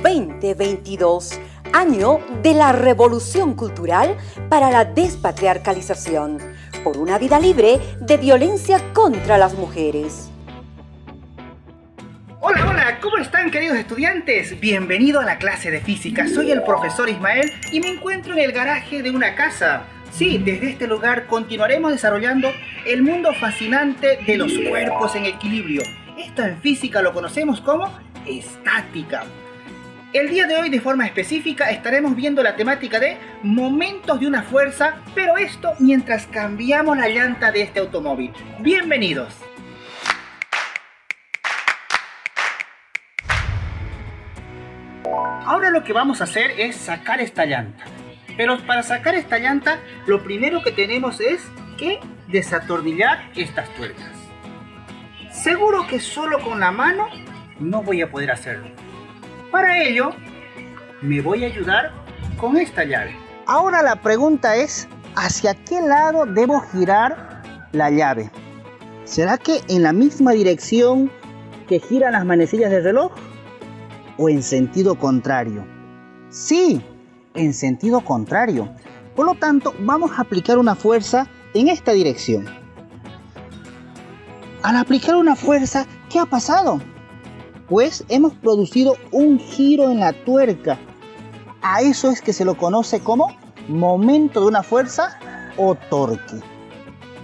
2022, año de la revolución cultural para la despatriarcalización, por una vida libre de violencia contra las mujeres. Hola, hola, ¿cómo están, queridos estudiantes? Bienvenido a la clase de física. Soy el profesor Ismael y me encuentro en el garaje de una casa. Sí, desde este lugar continuaremos desarrollando el mundo fascinante de los cuerpos en equilibrio. Esto en física lo conocemos como estática. El día de hoy, de forma específica, estaremos viendo la temática de momentos de una fuerza, pero esto mientras cambiamos la llanta de este automóvil. ¡Bienvenidos! Ahora lo que vamos a hacer es sacar esta llanta. Pero para sacar esta llanta, lo primero que tenemos es que desatornillar estas tuercas. Seguro que solo con la mano no voy a poder hacerlo. Para ello, me voy a ayudar con esta llave. Ahora la pregunta es, ¿hacia qué lado debo girar la llave? ¿Será que en la misma dirección que giran las manecillas del reloj? ¿O en sentido contrario? Sí, en sentido contrario. Por lo tanto, vamos a aplicar una fuerza en esta dirección. Al aplicar una fuerza, ¿qué ha pasado? Pues hemos producido un giro en la tuerca. A eso es que se lo conoce como momento de una fuerza o torque.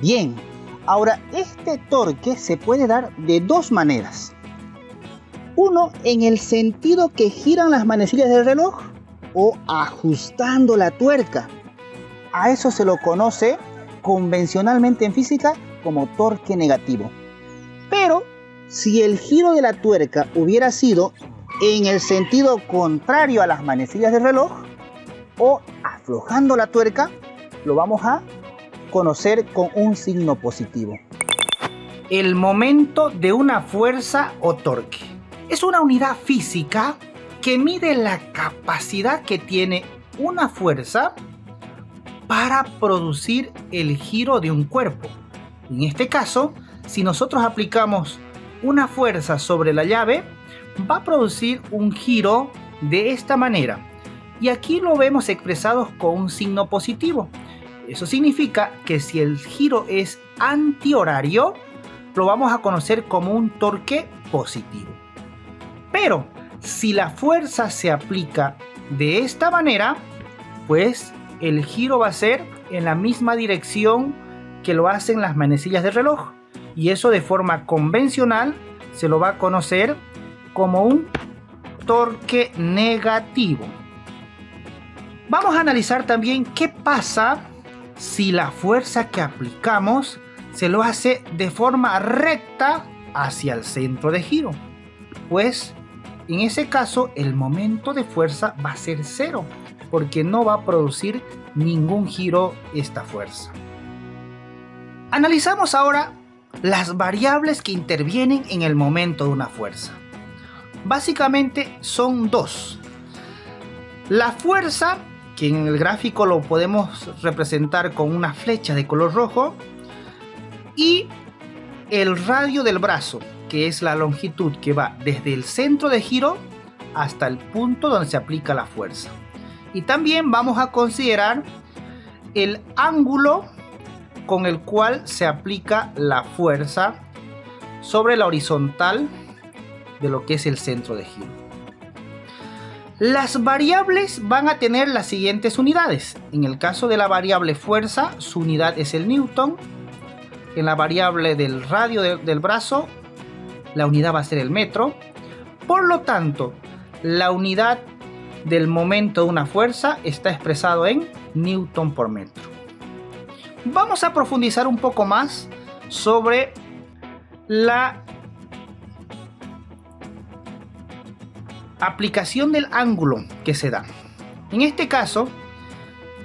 Bien, ahora este torque se puede dar de dos maneras. Uno, en el sentido que giran las manecillas del reloj o ajustando la tuerca. A eso se lo conoce convencionalmente en física como torque negativo. Pero si el giro de la tuerca hubiera sido en el sentido contrario a las manecillas del reloj o aflojando la tuerca, lo vamos a conocer con un signo positivo. El momento de una fuerza o torque es una unidad física que mide la capacidad que tiene una fuerza para producir el giro de un cuerpo. En este caso, si nosotros aplicamos una fuerza sobre la llave, va a producir un giro de esta manera. Y aquí lo vemos expresado con un signo positivo. Eso significa que si el giro es antihorario, lo vamos a conocer como un torque positivo. Pero si la fuerza se aplica de esta manera, pues el giro va a ser en la misma dirección que lo hacen las manecillas del reloj. Y eso de forma convencional se lo va a conocer como un torque negativo. Vamos a analizar también qué pasa si la fuerza que aplicamos se lo hace de forma recta hacia el centro de giro. Pues en ese caso el momento de fuerza va a ser cero, porque no va a producir ningún giro esta fuerza. Analizamos ahora las variables que intervienen en el momento de una fuerza. Básicamente son dos. La fuerza, que en el gráfico lo podemos representar con una flecha de color rojo, y el radio del brazo, que es la longitud que va desde el centro de giro hasta el punto donde se aplica la fuerza. Y también vamos a considerar el ángulo con el cual se aplica la fuerza sobre la horizontal de lo que es el centro de giro. Las variables van a tener las siguientes unidades. En el caso de la variable fuerza, su unidad es el newton. En la variable del radio del brazo, la unidad va a ser el metro. Por lo tanto, la unidad del momento de una fuerza está expresado en newton por metro. Vamos a profundizar un poco más sobre la aplicación del ángulo que se da. En este caso,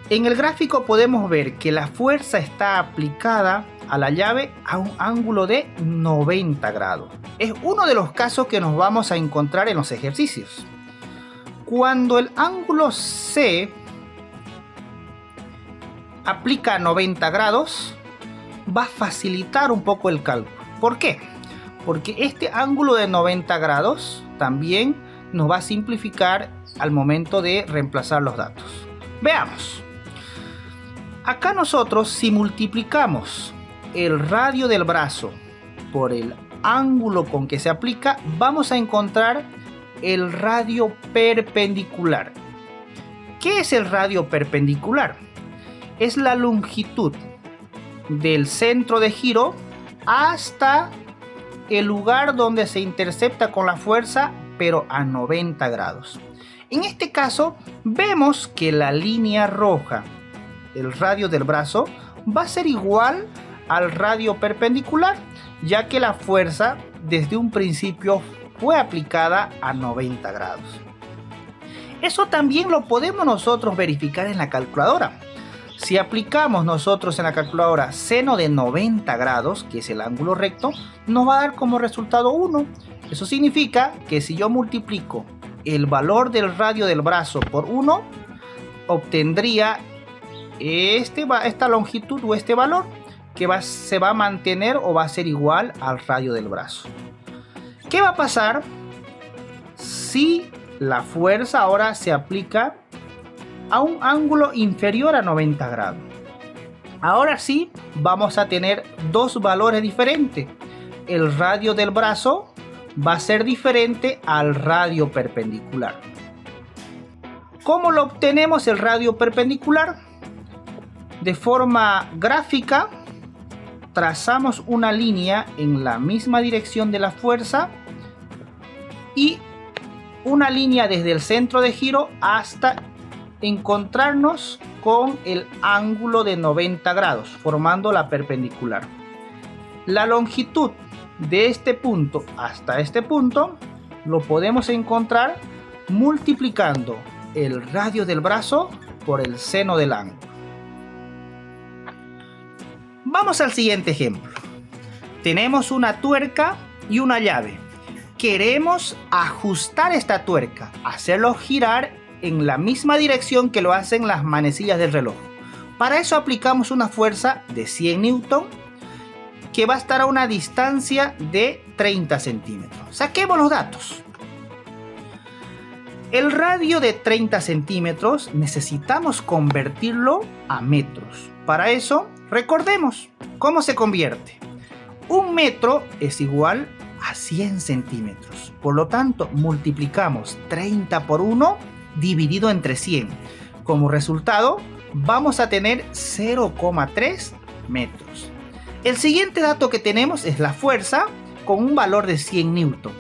en el gráfico podemos ver que la fuerza está aplicada a la llave a un ángulo de 90 grados. Es uno de los casos que nos vamos a encontrar en los ejercicios. Cuando el ángulo C aplica a 90 grados, va a facilitar un poco el cálculo. ¿Por qué? Porque este ángulo de 90 grados también nos va a simplificar al momento de reemplazar los datos. Veamos. Acá nosotros, si multiplicamos el radio del brazo por el ángulo con que se aplica, vamos a encontrar el radio perpendicular. ¿Qué es el radio perpendicular? Es la longitud del centro de giro hasta el lugar donde se intercepta con la fuerza, pero a 90 grados. En este caso, vemos que la línea roja, el radio del brazo, va a ser igual al radio perpendicular, ya que la fuerza desde un principio fue aplicada a 90 grados. Eso también lo podemos nosotros verificar en la calculadora. Si aplicamos nosotros en la calculadora seno de 90 grados, que es el ángulo recto, nos va a dar como resultado 1. Eso significa que si yo multiplico el valor del radio del brazo por 1, obtendría esta longitud o este valor que se va a mantener o va a ser igual al radio del brazo. ¿Qué va a pasar si la fuerza ahora se aplica a un ángulo inferior a 90 grados? Ahora sí vamos a tener dos valores diferentes. El radio del brazo va a ser diferente al radio perpendicular. ¿Cómo lo obtenemos el radio perpendicular? De forma gráfica, trazamos una línea en la misma dirección de la fuerza y una línea desde el centro de giro hasta encontrarnos con el ángulo de 90 grados, formando la perpendicular. La longitud de este punto hasta este punto lo podemos encontrar multiplicando el radio del brazo por el seno del ángulo. Vamos al siguiente ejemplo. Tenemos una tuerca y una llave. Queremos ajustar esta tuerca, hacerlo girar en la misma dirección que lo hacen las manecillas del reloj. Para eso aplicamos una fuerza de 100 newton que va a estar a una distancia de 30 centímetros. Saquemos los datos. El radio de 30 centímetros necesitamos convertirlo a metros. Para eso, recordemos cómo se convierte. Un metro es igual a 100 centímetros. Por lo tanto, multiplicamos 30 por 1 dividido entre 100. Como resultado, vamos a tener 0,3 metros. El siguiente dato que tenemos es la fuerza con un valor de 100 newton.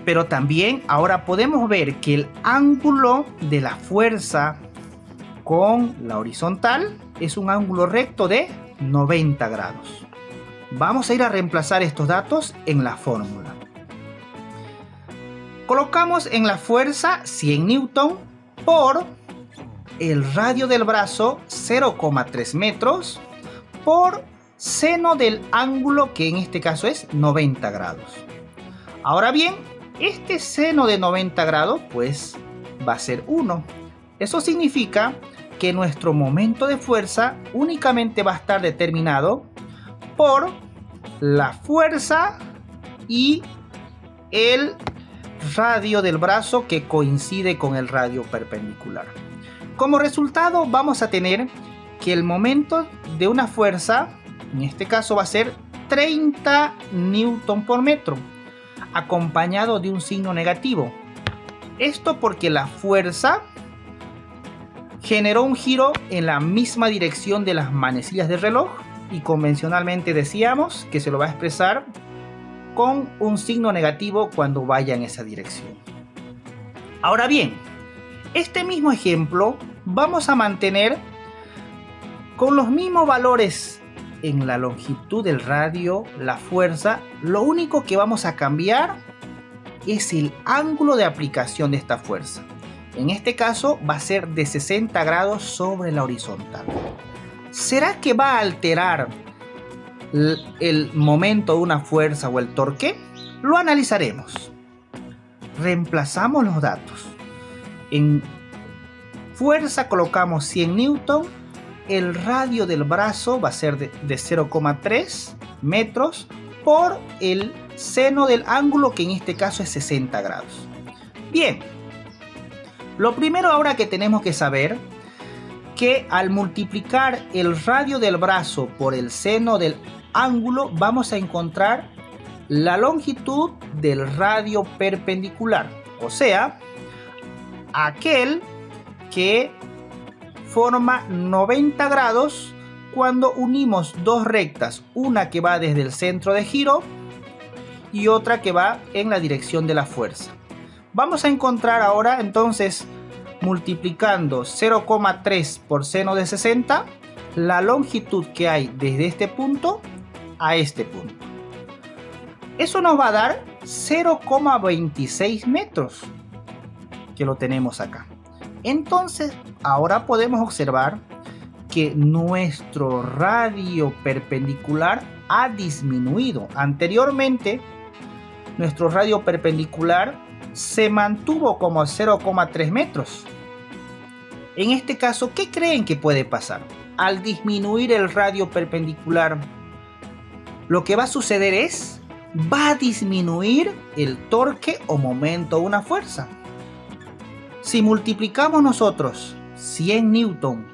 Pero también ahora podemos ver que el ángulo de la fuerza con la horizontal es un ángulo recto de 90 grados. Vamos a ir a reemplazar estos datos en la fórmula. Colocamos en la fuerza 100 newton por el radio del brazo 0,3 metros por seno del ángulo, que en este caso es 90 grados. Ahora bien, este seno de 90 grados pues va a ser 1. Eso significa que nuestro momento de fuerza únicamente va a estar determinado por la fuerza y el radio del brazo que coincide con el radio perpendicular. Como resultado vamos a tener que el momento de una fuerza, en este caso va a ser 30 newton por metro, acompañado de un signo negativo. Esto porque la fuerza generó un giro en la misma dirección de las manecillas del reloj y convencionalmente decíamos que se lo va a expresar con un signo negativo cuando vaya en esa dirección. Ahora bien, este mismo ejemplo vamos a mantener con los mismos valores en la longitud del radio, la fuerza. Lo único que vamos a cambiar es el ángulo de aplicación de esta fuerza. En este caso va a ser de 60 grados sobre la horizontal. ¿Será que va a alterar el momento de una fuerza o el torque? Lo analizaremos. Reemplazamos los datos. En fuerza colocamos 100 newton. El radio del brazo va a ser de 0,3 metros por el seno del ángulo, que en este caso es 60 grados. Bien, lo primero ahora que tenemos que saber que al multiplicar el radio del brazo por el seno del ángulo vamos a encontrar la longitud del radio perpendicular, o sea, aquel que forma 90 grados cuando unimos dos rectas, una que va desde el centro de giro y otra que va en la dirección de la fuerza. Vamos a encontrar ahora entonces, multiplicando 0,3 por seno de 60, la longitud que hay desde este punto a este punto. Eso nos va a dar 0,26 metros, que lo tenemos acá. Entonces, ahora podemos observar que nuestro radio perpendicular ha disminuido. Anteriormente, nuestro radio perpendicular se mantuvo como 0,3 metros. En este caso, ¿qué creen que puede pasar? Al disminuir el radio perpendicular, lo que va a suceder es, va a disminuir el torque o momento de una fuerza. Si multiplicamos nosotros 100 newton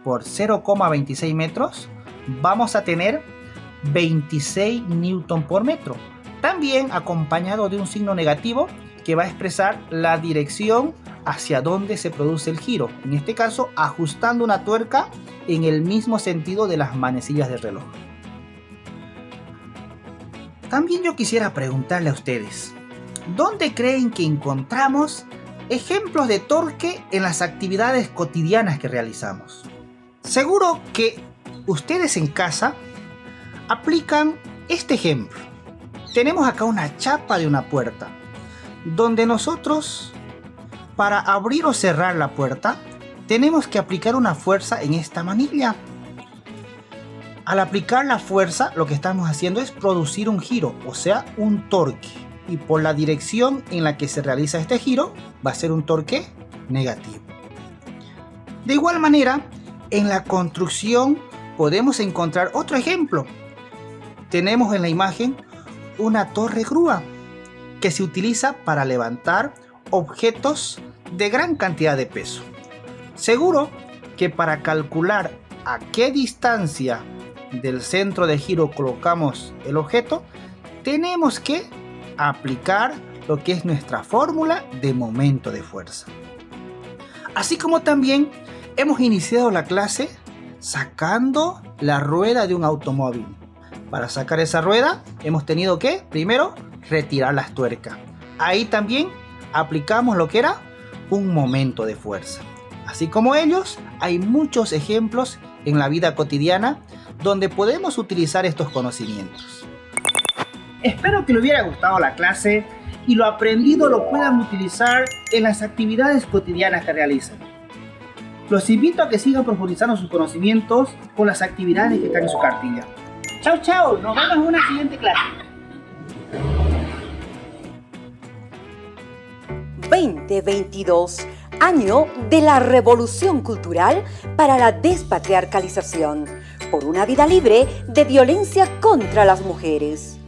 por 0,26 metros, vamos a tener 26 newton por metro. También acompañado de un signo negativo que va a expresar la dirección hacia donde se produce el giro. En este caso, ajustando una tuerca en el mismo sentido de las manecillas del reloj. También yo quisiera preguntarle a ustedes, ¿dónde creen que encontramos ejemplos de torque en las actividades cotidianas que realizamos? Seguro que ustedes en casa aplican este ejemplo. Tenemos acá una chapa de una puerta, donde nosotros, para abrir o cerrar la puerta, tenemos que aplicar una fuerza en esta manilla. Al aplicar la fuerza, lo que estamos haciendo es producir un giro, o sea, un torque. Y por la dirección en la que se realiza este giro, va a ser un torque negativo. De igual manera, en la construcción podemos encontrar otro ejemplo. Tenemos en la imagen una torre grúa que se utiliza para levantar objetos de gran cantidad de peso. Seguro que para calcular a qué distancia del centro de giro colocamos el objeto, tenemos que aplicar lo que es nuestra fórmula de momento de fuerza. Así como también hemos iniciado la clase sacando la rueda de un automóvil. Para sacar esa rueda hemos tenido que primero retirar las tuercas. Ahí también aplicamos lo que era un momento de fuerza. Así como ellos, hay muchos ejemplos en la vida cotidiana donde podemos utilizar estos conocimientos. Espero que les hubiera gustado la clase y lo aprendido lo puedan utilizar en las actividades cotidianas que realizan. Los invito a que sigan profundizando sus conocimientos con las actividades que están en su cartilla. Chao, chao, nos vemos en una siguiente clase. 2022, año de la revolución cultural para la despatriarcalización, por una vida libre de violencia contra las mujeres.